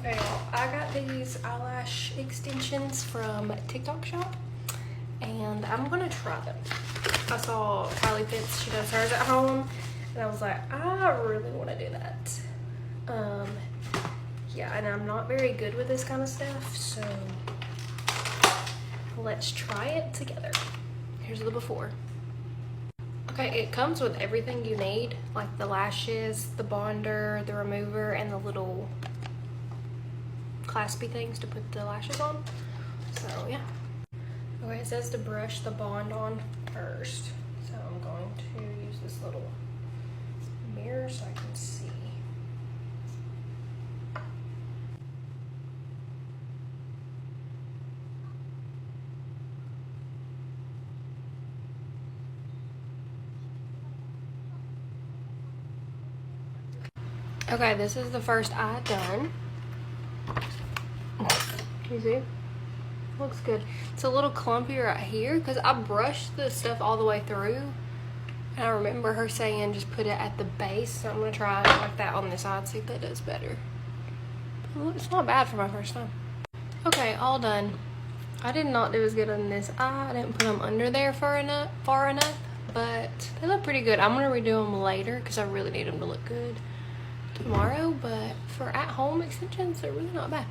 Okay, I got these eyelash extensions from TikTok Shop, and I'm gonna try them. I saw Kylie Fitz, she does hers at home, and I was like, I really want to do that. Yeah, and I'm not very good with this kind of stuff, so let's try it together. Here's the before. Okay, it comes with everything you need, like the lashes, the bonder, the remover, and the little claspy things to put the lashes on. So yeah. Okay, it says to brush the bond on first. So I'm going to use this little mirror so I can see. Okay, this is the first eye done. You see? Looks good. It's a little clumpy right here because I brushed the stuff all the way through. And I remember her saying just put it at the base. So I'm going to try it like that on this side, see if that does better. It's not bad for my first time. Okay, all done. I did not do as good on this eye. I didn't put them under there far enough, but they look pretty good. I'm going to redo them later because I really need them to look good tomorrow. But for at-home extensions, they're really not bad.